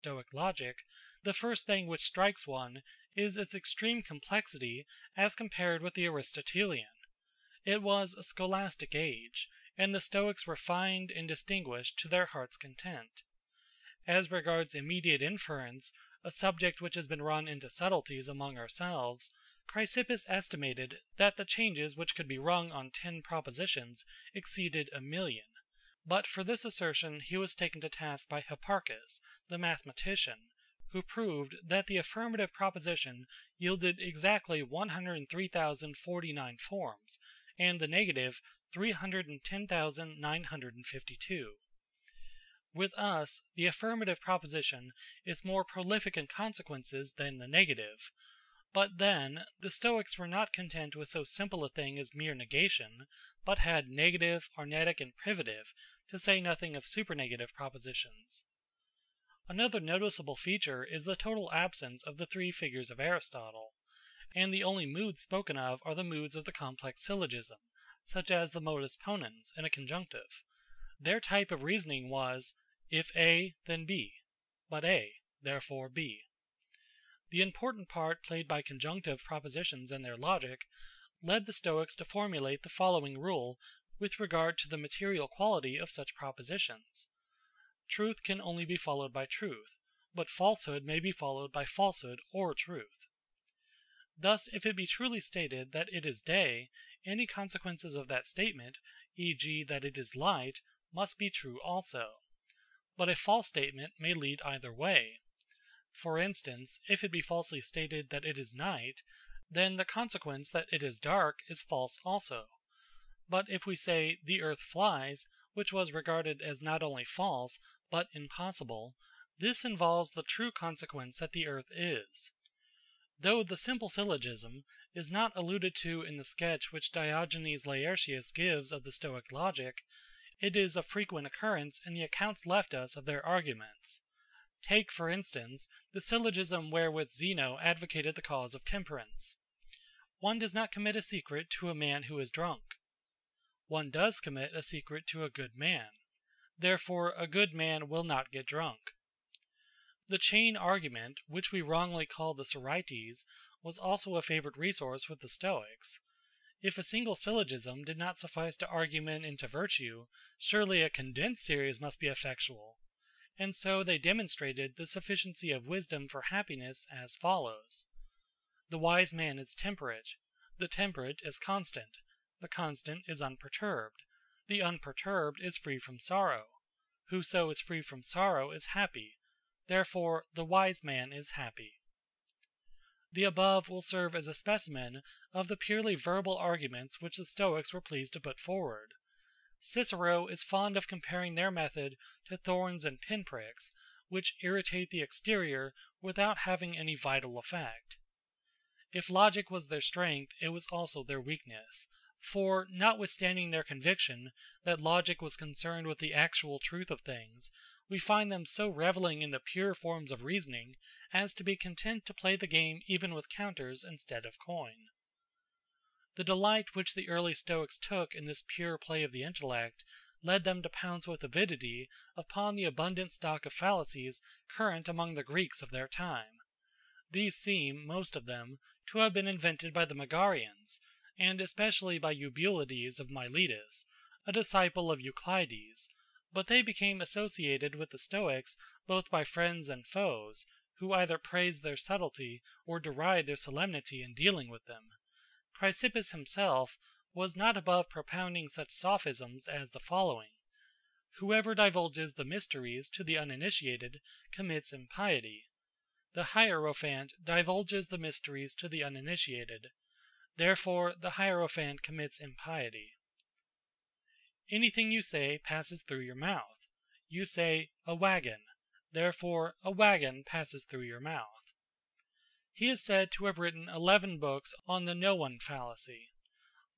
Stoic logic, the first thing which strikes one is its extreme complexity as compared with the Aristotelian. It was a scholastic age, and the Stoics refined and distinguished to their heart's content. As regards immediate inference, a subject which has been run into subtleties among ourselves, Chrysippus estimated that the changes which could be rung on 10 propositions exceeded 1,000,000. But for this assertion he was taken to task by Hipparchus, the mathematician, who proved that the affirmative proposition yielded exactly 103,049 forms, and the negative 310,952. With us, the affirmative proposition is more prolific in consequences than the negative. But then, the Stoics were not content with so simple a thing as mere negation, but had negative, arnetic, and privative, to say nothing of supernegative propositions. Another noticeable feature is the total absence of the 3 figures of Aristotle, and the only moods spoken of are the moods of the complex syllogism, such as the modus ponens in a conjunctive. Their type of reasoning was, if A, then B, but A, therefore B. The important part played by conjunctive propositions in their logic led the Stoics to formulate the following rule with regard to the material quality of such propositions. Truth can only be followed by truth, but falsehood may be followed by falsehood or truth. Thus, if it be truly stated that it is day, any consequences of that statement, e.g. that it is light, must be true also. But a false statement may lead either way. For instance, if it be falsely stated that it is night, then the consequence that it is dark is false also. But if we say, the earth flies, which was regarded as not only false, but impossible, this involves the true consequence that the earth is. Though the simple syllogism is not alluded to in the sketch which Diogenes Laertius gives of the Stoic logic, it is of frequent occurrence in the accounts left us of their arguments. Take, for instance, the syllogism wherewith Zeno advocated the cause of temperance. One does not commit a secret to a man who is drunk. One does commit a secret to a good man. Therefore a good man will not get drunk. The chain argument, which we wrongly call the Sorites, was also a favorite resource with the Stoics. If a single syllogism did not suffice to argue men into virtue, surely a condensed series must be effectual. And so they demonstrated the sufficiency of wisdom for happiness as follows. The wise man is temperate. The temperate is constant. The constant is unperturbed. The unperturbed is free from sorrow. Whoso is free from sorrow is happy. Therefore the wise man is happy. The above will serve as a specimen of the purely verbal arguments which the Stoics were pleased to put forward. Cicero is fond of comparing their method to thorns and pinpricks, which irritate the exterior without having any vital effect. If logic was their strength, it was also their weakness, for, notwithstanding their conviction that logic was concerned with the actual truth of things, we find them so revelling in the pure forms of reasoning as to be content to play the game even with counters instead of coin. The delight which the early Stoics took in this pure play of the intellect led them to pounce with avidity upon the abundant stock of fallacies current among the Greeks of their time. These seem, most of them, to have been invented by the Megarians, and especially by Eubulides of Miletus, a disciple of Euclides, but they became associated with the Stoics both by friends and foes, who either praised their subtlety or deride their solemnity in dealing with them. Chrysippus himself was not above propounding such sophisms as the following. Whoever divulges the mysteries to the uninitiated commits impiety. The Hierophant divulges the mysteries to the uninitiated. Therefore the Hierophant commits impiety. Anything you say passes through your mouth. You say, a wagon. Therefore a wagon passes through your mouth. He is said to have written 11 books on the no one fallacy.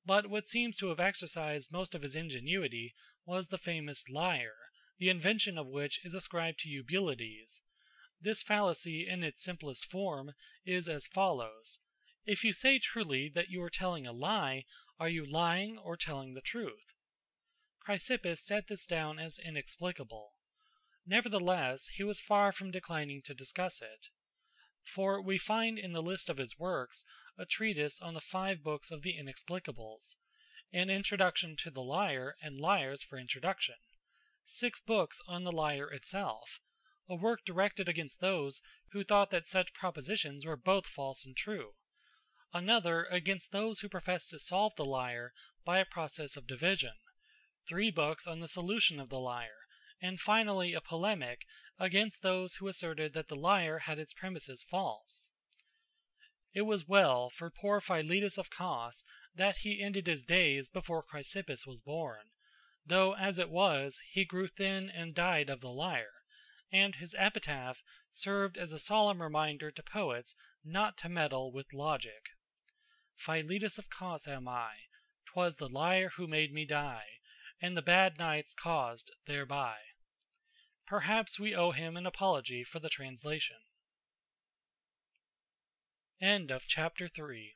But what seems to have exercised most of his ingenuity was the famous liar, the invention of which is ascribed to Eubulides. This fallacy in its simplest form is as follows. If you say truly that you are telling a lie, are you lying or telling the truth? Chrysippus set this down as inexplicable. Nevertheless, he was far from declining to discuss it. For we find in the list of his works a treatise on the 5 books of the Inexplicables, an introduction to the Lyre and Lyres for introduction, 6 books on the Lyre itself, a work directed against those who thought that such propositions were both false and true, another against those who professed to solve the Lyre by a process of division, 3 books on the solution of the Lyre, and finally a polemic against those who asserted that the Lyre had its premises false. It was well for poor Philetus of Cos that he ended his days before Chrysippus was born, though as it was he grew thin and died of the Lyre, and his epitaph served as a solemn reminder to poets not to meddle with logic. Philetus of Cos am I, 'twas the Lyre who made me die, and the bad nights caused thereby. Perhaps we owe him an apology for the translation. End of chapter 3.